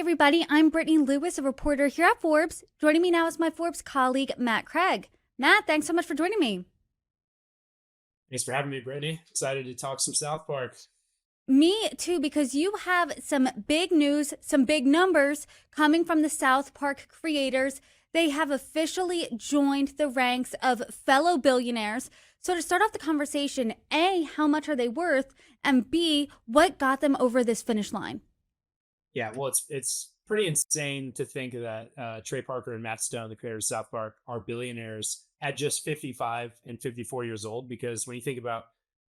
everybody. I'm Brittany Lewis, a reporter here at Forbes. Joining me now is my Forbes colleague, Matt Craig. Matt, thanks so much for joining me. Thanks for having me, Brittany. Excited to talk some South Park. Me too, because you have some big news, some big numbers coming from the South Park creators. They have officially joined the ranks of fellow billionaires. So to start off the conversation, A, how much are they worth? And B, what got them over this finish line? Yeah, well, it's pretty insane to think that Trey Parker and Matt Stone, the creators of South Park, are billionaires at just 55 and 54 years old. Because when you think about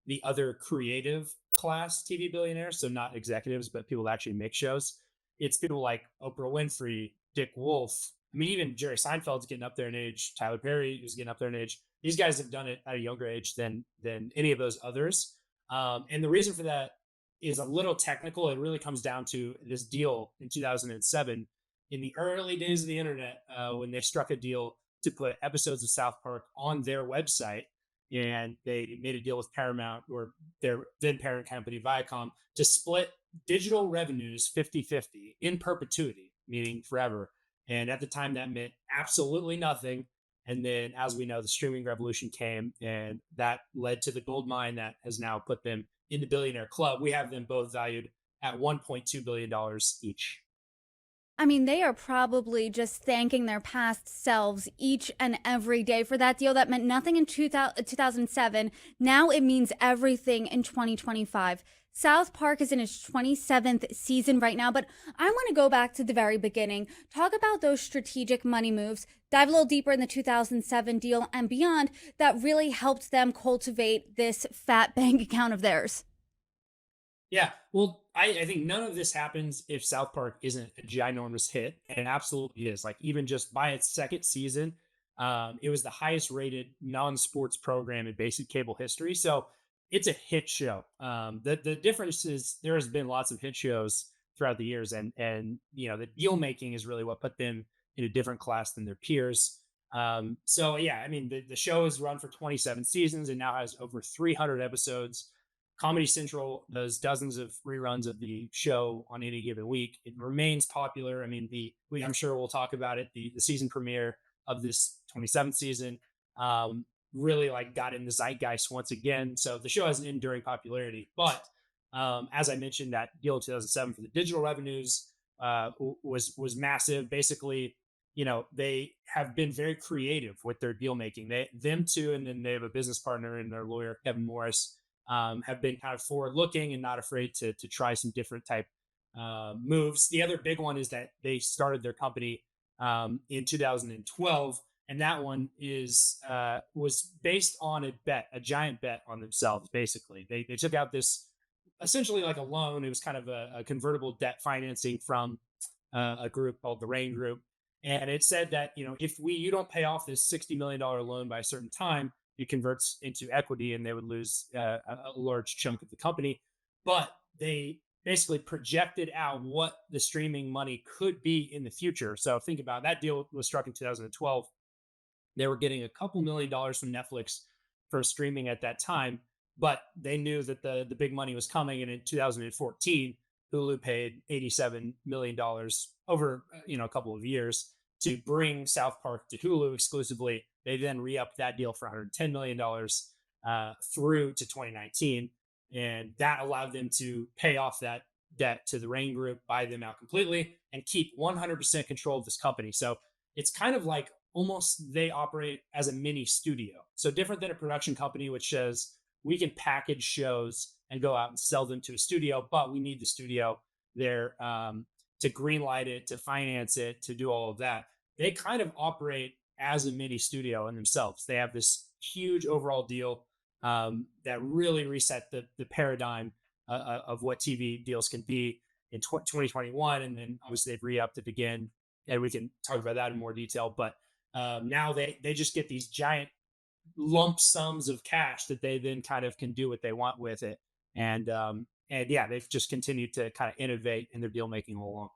the other creative class TV billionaires, so not executives, but people that actually make shows, it's people like Oprah Winfrey, Dick Wolf. I mean, even Jerry Seinfeld's getting up there in age. Tyler Perry is getting up there in age. These guys have done it at a younger age than any of those others. And the reason for that is a little technical. It really comes down to this deal in 2007, in the early days of the internet, when they struck a deal to put episodes of South Park on their website. And they made a deal with Paramount, or their then parent company, Viacom, to split digital revenues 50-50 in perpetuity, meaning forever. And at the time, that meant absolutely nothing. And then, as we know, the streaming revolution came, and that led to the gold mine that has now put them in the billionaire club. We have them both valued at $1.2 billion each. I mean, they are probably just thanking their past selves each and every day for that deal that meant nothing in 2007. Now it means everything in 2025. South Park is in its 27th season right now, but I want to go back to the very beginning, talk about those strategic money moves, dive a little deeper in the 2007 deal and beyond that really helped them cultivate this fat bank account of theirs. Yeah, well, I think none of this happens if South Park isn't a ginormous hit, and it absolutely is. Like, even just by its second season, it was the highest rated non-sports program in basic cable history. So it's a hit show. The difference is there has been lots of hit shows throughout the years, and the deal making is really what put them in a different class than their peers. So yeah, I mean, the show has run for 27 seasons and now has over 300 episodes. Comedy Central does dozens of reruns of the show on any given week. It remains popular. I mean, I'm sure we'll talk about it. The season premiere of this 27th season really like got in the zeitgeist once again. So the show has an enduring popularity. But as I mentioned, that deal in 2007 for the digital revenues was massive. Basically, they have been very creative with their deal making. Them two, and then they have a business partner and their lawyer Kevin Morris. Have been kind of forward looking and not afraid to try some different type moves. The other big one is that they started their company in 2012, and that one was based on a giant bet on themselves. Basically, they took out this essentially like a loan. It was kind of a convertible debt financing from a group called the Rain Group, and it said that if you don't pay off this $60 million loan by a certain time, it converts into equity and they would lose a large chunk of the company. But they basically projected out what the streaming money could be in the future. So think about it. That deal was struck in 2012. They were getting a couple $1,000,000 from Netflix for streaming at that time, but they knew that the big money was coming. And in 2014, Hulu paid $87 million over a couple of years to bring South Park to Hulu exclusively. They then re-upped that deal for $110 million through to 2019. And that allowed them to pay off that debt to the Rain Group, buy them out completely, and keep 100% control of this company. So it's kind of like almost they operate as a mini studio. So different than a production company, which says we can package shows and go out and sell them to a studio, but we need the studio there to greenlight it, to finance it, to do all of that. They kind of operate as a mini studio in themselves. They have this huge overall deal that really reset the paradigm of what TV deals can be in 2021. And then obviously they've re-upped it again, and we can talk about that in more detail. But now they just get these giant lump sums of cash that they then kind of can do what they want with it. And yeah, they've just continued to kind of innovate in their deal making all along.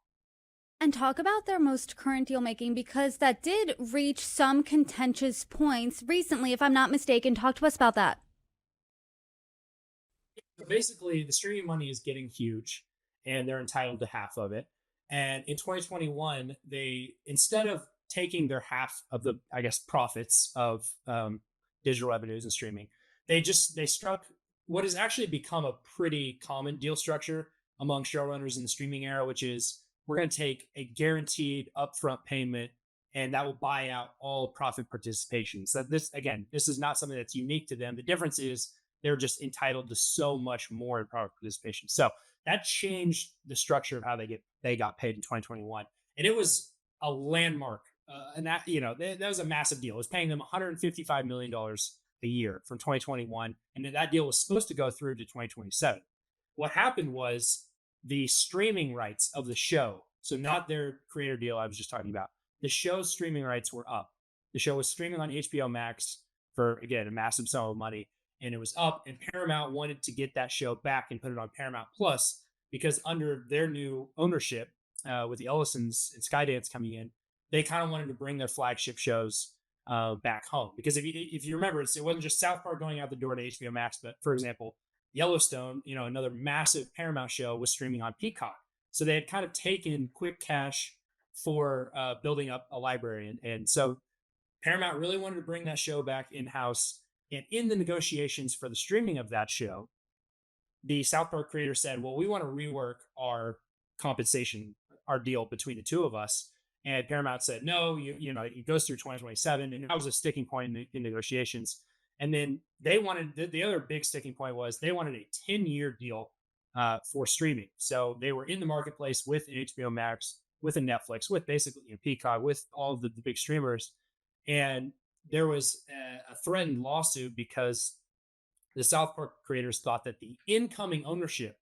And talk about their most current deal making, because that did reach some contentious points recently, if I'm not mistaken. Talk to us about that. So basically, the streaming money is getting huge, and they're entitled to half of it. And in 2021, they, instead of taking their half of the, I guess, profits of digital revenues and streaming, they struck what has actually become a pretty common deal structure among showrunners in the streaming era, which is we're going to take a guaranteed upfront payment and that will buy out all profit participation. So this, again, this is not something that's unique to them. The difference is they're just entitled to so much more in profit participation. So that changed the structure of how they got paid in 2021, and it was a landmark. And that, that was a massive deal. It was paying them 155 million dollars a year from 2021, and that deal was supposed to go through to 2027. What happened was the streaming rights of the show, so not their creator deal I was just talking about, the show's streaming rights were up. The show was streaming on HBO Max for, again, a massive sum of money, and it was up. And Paramount wanted to get that show back and put it on Paramount Plus because under their new ownership, with the Ellisons and Skydance coming in, they kind of wanted to bring their flagship shows back home. Because if you remember, it wasn't just South Park going out the door to HBO Max, but for example, Yellowstone, another massive Paramount show, was streaming on Peacock. So they had kind of taken quick cash for building up a library. And so Paramount really wanted to bring that show back in house. And in the negotiations for the streaming of that show, the South Park creator said, well, we want to rework our compensation, our deal between the two of us. And Paramount said, no, it goes through 2027. And that was a sticking point in negotiations. And then they wanted, the other big sticking point was they wanted a 10-year deal for streaming. So they were in the marketplace with an HBO Max, with a Netflix, with basically a Peacock, with all of the big streamers. And there was a threatened lawsuit because the South Park creators thought that the incoming ownership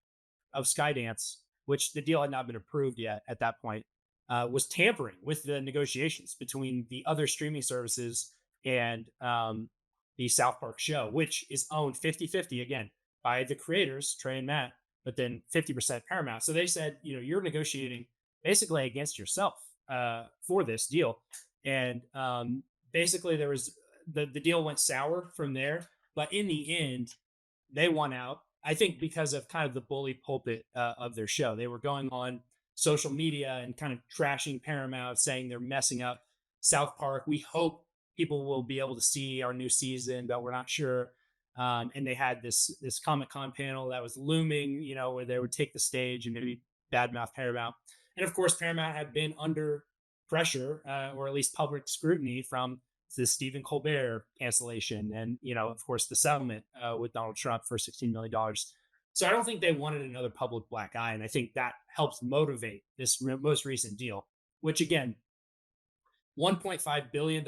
of Skydance, which the deal had not been approved yet at that point, was tampering with the negotiations between the other streaming services and the South Park show, which is owned 50-50 again by the creators, Trey and Matt, but then 50% Paramount. So they said, you're negotiating basically against yourself for this deal. And basically there was the deal went sour from there. But in the end, they won out, I think, because of kind of the bully pulpit of their show. They were going on social media and kind of trashing Paramount, saying they're messing up South Park. We hope people will be able to see our new season, but we're not sure. And they had this Comic-Con panel that was looming, where they would take the stage and maybe badmouth Paramount. And of course, Paramount had been under pressure, or at least public scrutiny, from the Stephen Colbert cancellation, and of course, the settlement with Donald Trump for $16 million. So I don't think they wanted another public black eye, and I think that helps motivate this most recent deal, which again, $1.5 billion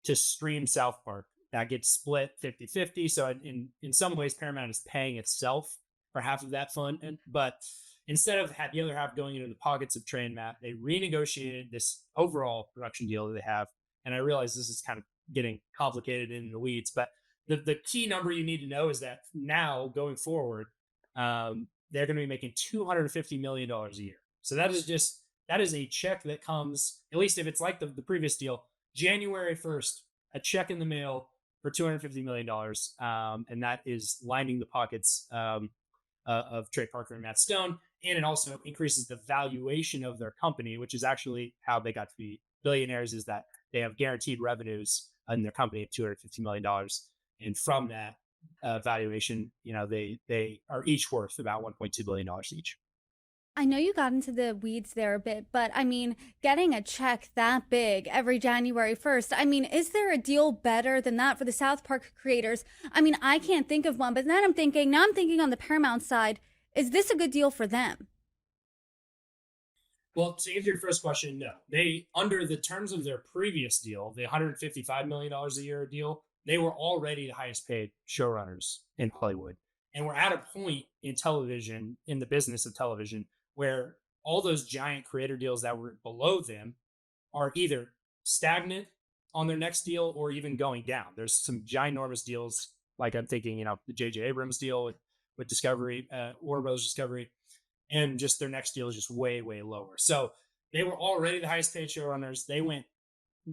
to stream South Park. That gets split 50-50. So in some ways, Paramount is paying itself for half of that fund, but instead of the other half going into the pockets of Trey and Matt, they renegotiated this overall production deal that they have. And I realize this is kind of getting complicated in the weeds, but the key number you need to know is that now going forward, they're going to be making $250 million a year. So that is a check that comes, at least if it's like the previous deal, January 1st, a check in the mail for $250 million. And that is lining the pockets of Trey Parker and Matt Stone. And it also increases the valuation of their company, which is actually how they got to be billionaires, is that they have guaranteed revenues in their company of $250 million. And from that valuation, they are each worth about $1.2 billion each. I know you got into the weeds there a bit, but I mean, getting a check that big every January 1st, I mean, is there a deal better than that for the South Park creators? I mean, I can't think of one, but then I'm thinking on the Paramount side, is this a good deal for them? Well, to answer your first question, no. They, under the terms of their previous deal, the $155 million a year deal, they were already the highest paid showrunners in Hollywood. And we're at a point in television, in the business of television, where all those giant creator deals that were below them are either stagnant on their next deal or even going down. There's some ginormous deals, like I'm thinking, the J.J. Abrams deal with Discovery, Warner Bros. Discovery, and just their next deal is just way, way lower. So they were already the highest paid showrunners. They went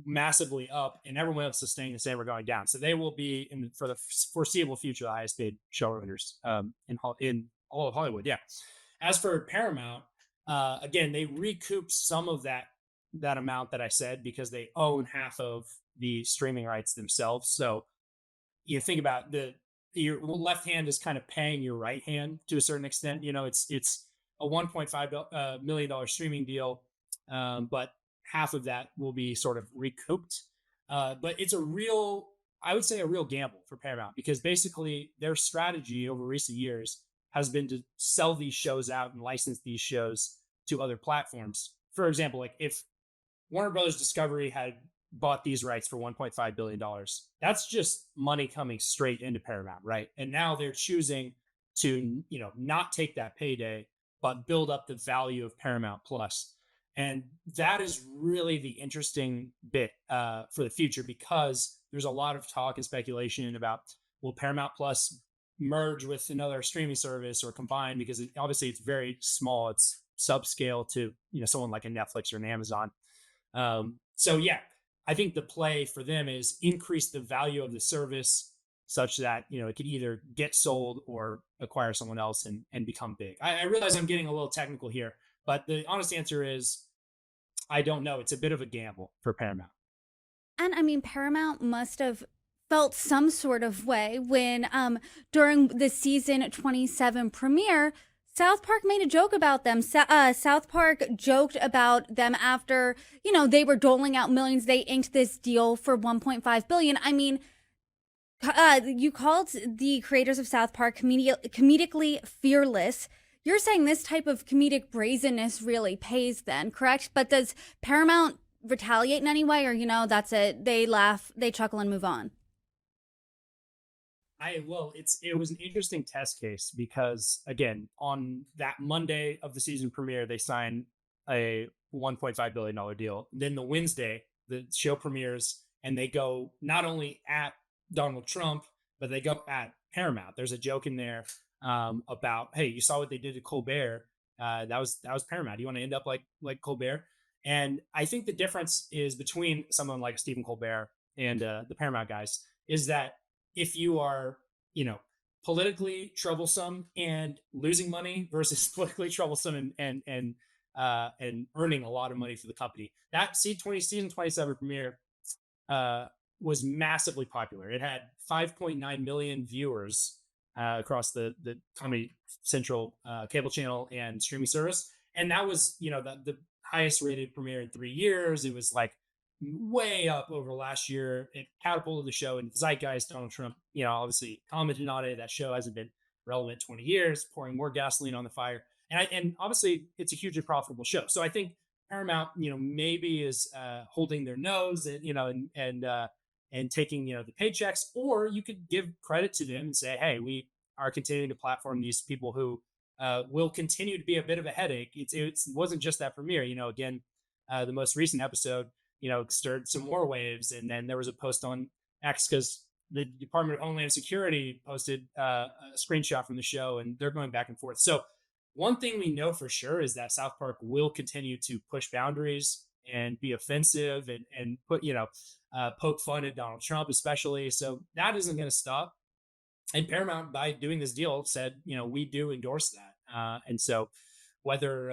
massively up, and everyone else is staying the same or going down. So they will be, for the foreseeable future, the highest paid showrunners in all of Hollywood. Yeah. As for Paramount, Again, they recoup some of that amount that I said because they own half of the streaming rights themselves. So you think about your left hand is kind of paying your right hand to a certain extent. It's a $1.5 million streaming deal, but half of that will be sort of recouped. But it's I would say, a real gamble for Paramount because basically their strategy over recent years has been to sell these shows out and license these shows to other platforms. For example, like if Warner Brothers Discovery had bought these rights for $1.5 billion. That's just money coming straight into Paramount, right? And now they're choosing to, not take that payday, but build up the value of Paramount Plus. And that is really the interesting bit for the future because there's a lot of talk and speculation about will Paramount Plus merge with another streaming service or combine because obviously it's very small. It's subscale to someone like a Netflix or an Amazon. So yeah, I think the play for them is increase the value of the service such that it could either get sold or acquire someone else and become big. I realize I'm getting a little technical here, but the honest answer is I don't know. It's a bit of a gamble for Paramount. And I mean, Paramount must have felt some sort of way when, during the season 27 premiere, South Park made a joke about them. South Park joked about them after, they were doling out millions. They inked this deal for 1.5 billion. I mean, you called the creators of South Park comedically fearless. You're saying this type of comedic brazenness really pays then, correct? But does Paramount retaliate in any way, or that's it? They laugh, they chuckle, and move on. It was an interesting test case because again, on that Monday of the season premiere, they signed a $1.5 billion deal. Then the Wednesday, the show premieres, and they go not only at Donald Trump, but they go at Paramount. There's a joke in there about, hey, you saw what they did to Colbert. That was Paramount. You want to end up like Colbert? And I think the difference is between someone like Stephen Colbert and the Paramount guys is that if you are, politically troublesome and losing money versus politically troublesome and earning a lot of money for the company, that season 27 premiere was massively popular. It had 5.9 million viewers across the Comedy Central cable channel and streaming service, and that was the highest rated premiere in 3 years. It was like way up over last year. It catapulted the show into the zeitgeist. Donald Trump, obviously commented on it. That show hasn't been relevant 20 years, pouring more gasoline on the fire. And obviously it's a hugely profitable show. So I think Paramount, maybe is holding their nose and, and taking, the paychecks, or you could give credit to them and say, hey, we are continuing to platform these people who will continue to be a bit of a headache. It wasn't just that premiere, again, the most recent episode, stirred some more waves. And then there was a post on X because the Department of Homeland Security posted a screenshot from the show, and they're going back and forth. So one thing we know for sure is that South Park will continue to push boundaries and be offensive and put, poke fun at Donald Trump, especially. So that isn't going to stop. And Paramount, by doing this deal, said, we do endorse that. And so whether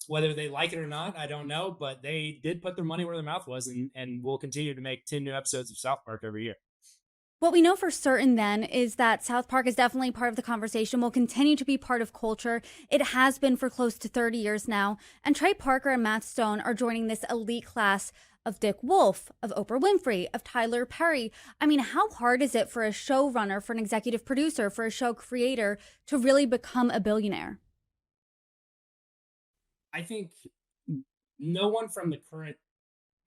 they like it or not, I don't know, but they did put their money where their mouth was and will continue to make 10 new episodes of South Park every year. What we know for certain then is that South Park is definitely part of the conversation, will continue to be part of culture. It has been for close to 30 years now. And Trey Parker and Matt Stone are joining this elite class of Dick Wolf, of Oprah Winfrey, of Tyler Perry. I mean, how hard is it for a showrunner, for an executive producer, for a show creator to really become a billionaire? I think no one from the current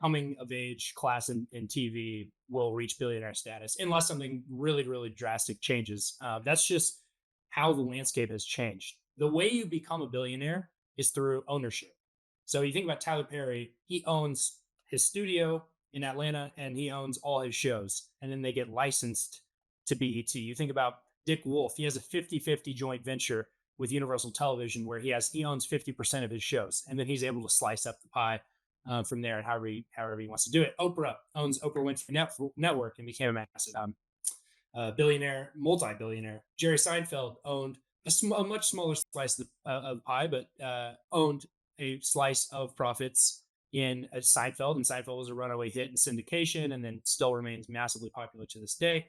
coming of age class in TV will reach billionaire status unless something really, really drastic changes. That's just how the landscape has changed. The way you become a billionaire is through ownership. So you think about Tyler Perry, he owns his studio in Atlanta and he owns all his shows, and then they get licensed to BET. You think about Dick Wolf, he has a 50-50 joint venture with Universal Television where he owns 50% of his shows, and then he's able to slice up the pie from there, however he wants to do it. Oprah owns Oprah Winfrey Network and became a massive billionaire, multi-billionaire. Jerry Seinfeld owned a much smaller slice of the pie, but owned a slice of profits in a Seinfeld, and Seinfeld was a runaway hit in syndication, and then still remains massively popular to this day.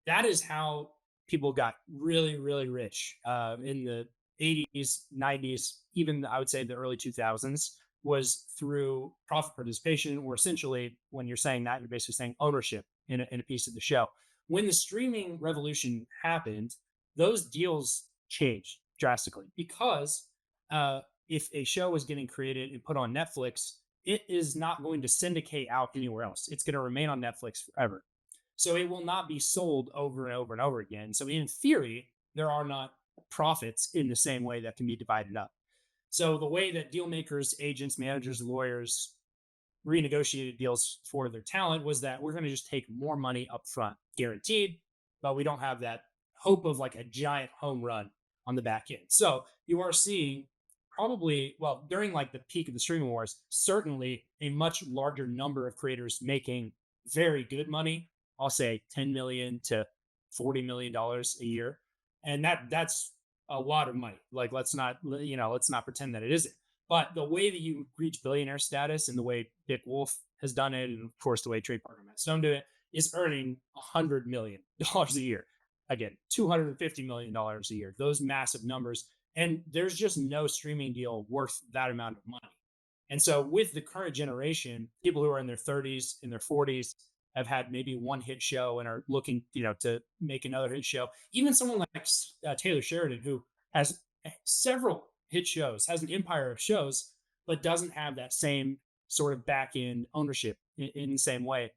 That is how people got really, really rich in the 80s, 90s, even I would say the early 2000s was through profit participation, or essentially, when you're saying that, you're basically saying ownership in a piece of the show. When the streaming revolution happened, those deals changed drastically because if a show is getting created and put on Netflix, it is not going to syndicate out anywhere else. It's going to remain on Netflix forever. So it will not be sold over and over and over again. So in theory, there are not profits in the same way that can be divided up. So the way that deal makers, agents, managers, lawyers renegotiated deals for their talent was that we're going to just take more money up front, guaranteed, but we don't have that hope of like a giant home run on the back end. So you are seeing probably, well, during like the peak of the streaming wars, certainly a much larger number of creators making very good money. I'll say 10 million to $40 million a year. And that's a lot of money. Like, let's not pretend that it isn't. But the way that you reach billionaire status and the way Dick Wolf has done it, and of course the way Trey Parker Matt Stone did it, is earning $100 million a year. Again, $250 million a year. Those massive numbers, and there's just no streaming deal worth that amount of money. And so, with the current generation, people who are in their 30s, in their 40s, have had maybe one hit show and are looking, to make another hit show. Even someone like Taylor Sheridan, who has several hit shows, has an empire of shows, but doesn't have that same sort of back end ownership in the same way.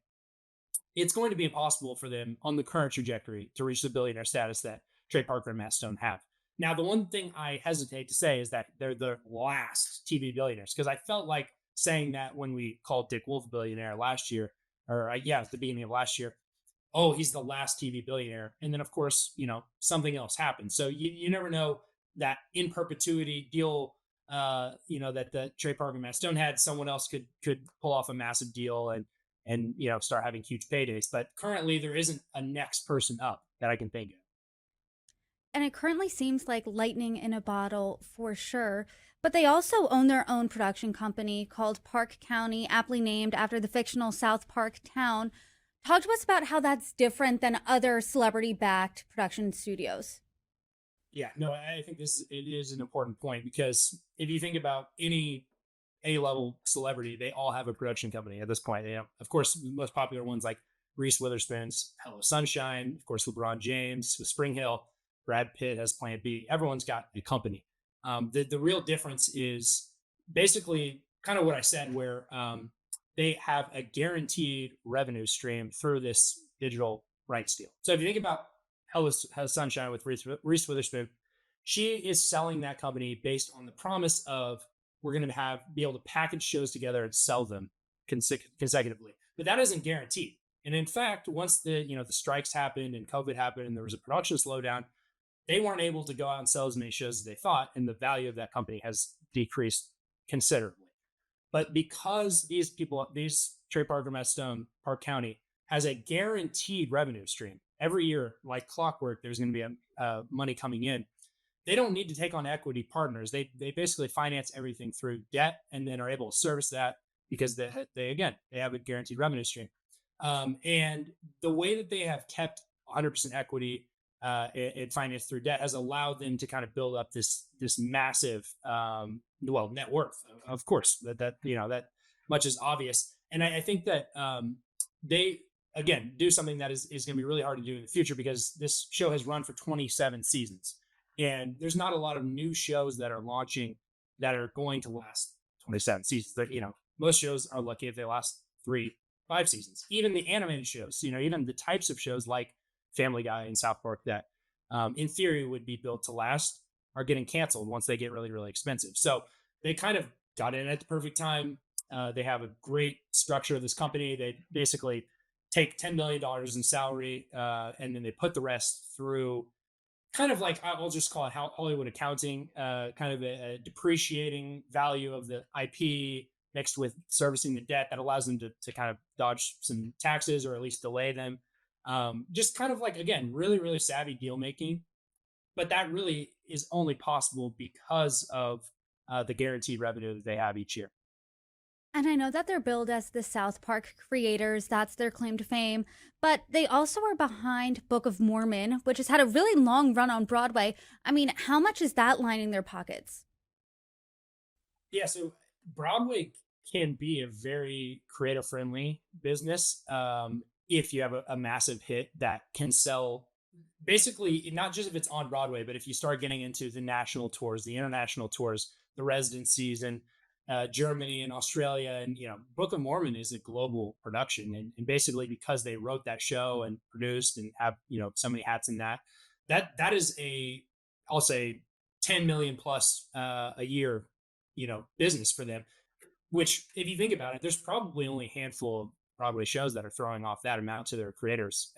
It's going to be impossible for them on the current trajectory to reach the billionaire status that Trey Parker and Matt Stone have. Now, the one thing I hesitate to say is that they're the last TV billionaires, because I felt like saying that when we called Dick Wolf a billionaire last year, or yeah, at the beginning of last year. Oh, he's the last TV billionaire. And then, of course, something else happened. So you never know that in perpetuity deal, that the Trey Parker Matt Stone had, someone else could pull off a massive deal and start having huge paydays. But currently, there isn't a next person up that I can think of. And it currently seems like lightning in a bottle for sure. But they also own their own production company called Park County, aptly named after the fictional South Park town. Talk to us about how that's different than other celebrity backed production studios. Yeah, no, I think it is an important point, because if you think about any A-level celebrity, they all have a production company at this point. Of course, the most popular ones like Reese Witherspoon's Hello Sunshine, of course, LeBron James with Spring Hill, Brad Pitt has Plan B. Everyone's got a company. The real difference is basically kind of what I said, where they have a guaranteed revenue stream through this digital rights deal. So if you think about Hello Sunshine with Reese Witherspoon, she is selling that company based on the promise of we're going to be able to package shows together and sell them consecutively. But that isn't guaranteed. And in fact, once the strikes happened and COVID happened and there was a production slowdown, they weren't able to go out and sell as many shows as they thought, and the value of that company has decreased considerably. But because these Trey Parker, Matt Stone, Park County, has a guaranteed revenue stream every year, like clockwork, there's going to be money coming in. They don't need to take on equity partners. They basically finance everything through debt, and then are able to service that because they have a guaranteed revenue stream. And the way that they have kept 100% equity and finance through debt has allowed them to kind of build up this massive net worth. Of course, that much is obvious. And I think that they again do something that is going to be really hard to do in the future, because this show has run for 27 seasons, and there's not a lot of new shows that are launching that are going to last 27 seasons. Most shows are lucky if they last 3-5 seasons. Even the animated shows, even the types of shows like Family Guy and South Park that in theory would be built to last are getting canceled once they get really, really expensive. So they kind of got in at the perfect time. They have a great structure of this company. They basically take $10 million in salary and then they put the rest through kind of like, I'll just call it Hollywood accounting, kind of a depreciating value of the IP mixed with servicing the debt that allows them to kind of dodge some taxes or at least delay them. Just kind of like, again, really, really savvy deal making. But that really is only possible because of the guaranteed revenue that they have each year. And I know that they're billed as the South Park creators, that's their claim to fame, but they also are behind Book of Mormon, which has had a really long run on Broadway. I mean, how much is that lining their pockets? Yeah, so Broadway can be a very creative friendly business if you have a massive hit that can sell. Basically, not just if it's on Broadway, but if you start getting into the national tours, the international tours, the residencies in Germany and Australia, and Book of Mormon is a global production, and basically because they wrote that show and produced and have so many hats in that is a, I'll say, 10 million plus a year business for them. Which, if you think about it, there's probably only a handful of Broadway shows that are throwing off that amount to their creators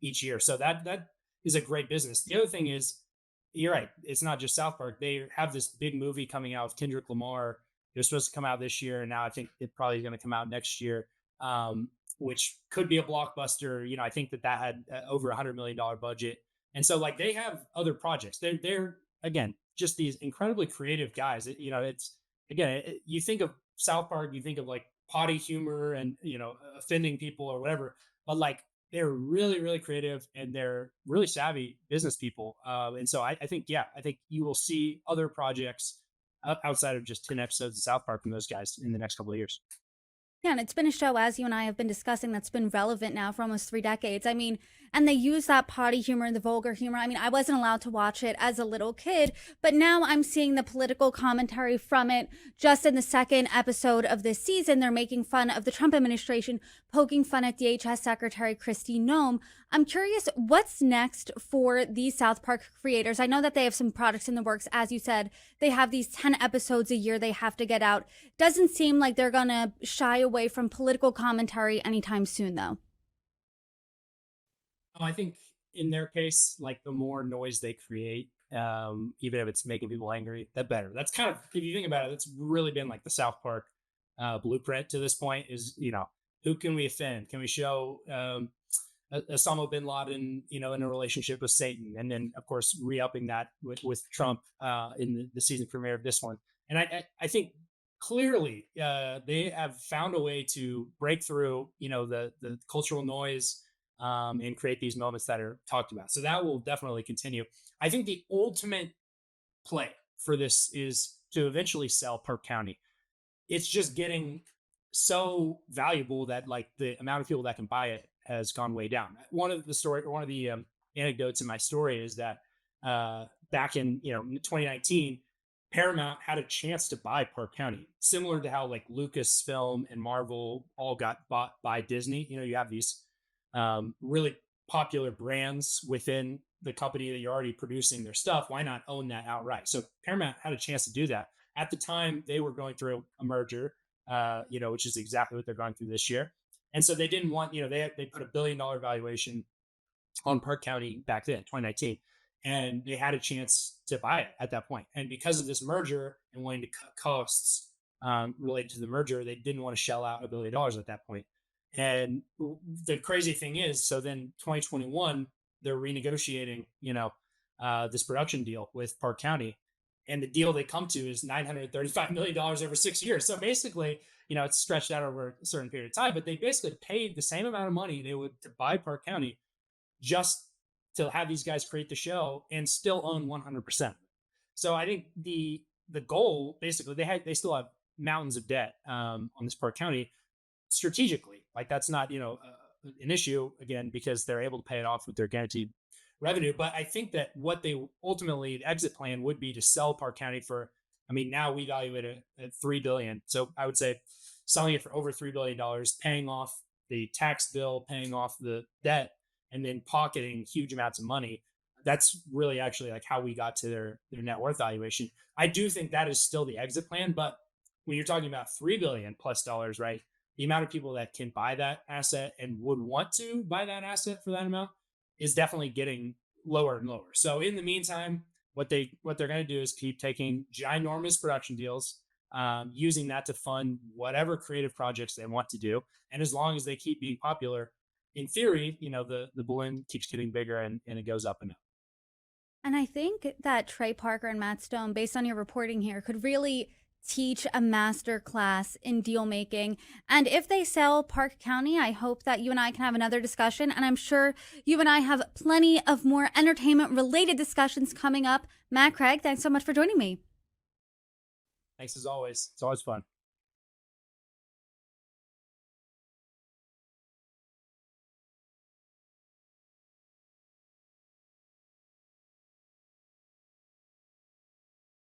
each year. So that is a great business. The other thing is, you're right. It's not just South Park. They have this big movie coming out with Kendrick Lamar. It was supposed to come out this year, and now I think it probably is going to come out next year, which could be a blockbuster. I think that had over $100 million budget, and so like they have other projects. They're again just these incredibly creative guys. It's again, you think of South Park, you think of like potty humor and offending people or whatever, but like they're really really creative and they're really savvy business people. And so I think I think you will see other projects outside of just 10 episodes of South Park from those guys in the next couple of years. Yeah, and it's been a show, as you and I have been discussing, that's been relevant now for almost 3 decades. I mean, and they use that potty humor and the vulgar humor. I mean, I wasn't allowed to watch it as a little kid, but now I'm seeing the political commentary from it. Just in the second episode of this season, they're making fun of the Trump administration, poking fun at DHS Secretary Kristi Noem. I'm curious, what's next for these South Park creators? I know that they have some products in the works. As you said, they have these 10 episodes a year they have to get out. Doesn't seem like they're going to shy away from political commentary anytime soon, though. I think in their case, like the more noise they create, even if it's making people angry, the better. That's kind of, if you think about it, that's really been like the South Park blueprint to this point. Is who can we offend? Can we show Osama bin Laden, in a relationship with Satan, and then of course re-upping that with Trump in the season premiere of this one. And I think clearly they have found a way to break through, the cultural noise and create these moments that are talked about. So that will definitely continue. I think the ultimate play for this is to eventually sell Park County. It's just getting so valuable that like the amount of people that can buy it has gone way down. One of the anecdotes in my story is that back in 2019, Paramount had a chance to buy Park County, similar to how like Lucasfilm and Marvel all got bought by Disney. You have these really popular brands within the company that you're already producing their stuff. Why not own that outright? So Paramount had a chance to do that. At the time, they were going through a merger, which is exactly what they're going through this year. And so they didn't want, they put $1 billion valuation on Park County back then, 2019, and they had a chance to buy it at that point. And because of this merger and wanting to cut costs related to the merger, they didn't want to shell out $1 billion at that point. And the crazy thing is, so then 2021, they're renegotiating, this production deal with Park County. And the deal they come to is $935 million over 6 years. So basically, it's stretched out over a certain period of time, but they basically paid the same amount of money they would to buy Park County just to have these guys create the show and still own 100%. So I think the goal, basically, they still have mountains of debt on this Park County strategically. Like that's not, an issue again, because they're able to pay it off with their guaranteed revenue. But I think that what they ultimately, the exit plan would be to sell Park County for, now we value it at $3 billion. So I would say selling it for over $3 billion, paying off the tax bill, paying off the debt, and then pocketing huge amounts of money. That's really actually like how we got to their net worth valuation. I do think that is still the exit plan, but when you're talking about $3 billion plus dollars, right? The amount of people that can buy that asset and would want to buy that asset for that amount is definitely getting lower and lower. So in the meantime, what they're going to do is keep taking ginormous production deals, using that to fund whatever creative projects they want to do. And as long as they keep being popular, in theory, the balloon keeps getting bigger and it goes up and up. And I think that Trey Parker and Matt Stone, based on your reporting here, could really teach a master class in deal making. And if they sell Park County, I hope that you and I can have another discussion. And I'm sure you and I have plenty of more entertainment related discussions coming up. Matt Craig, thanks so much for joining me. Thanks as always. It's always fun.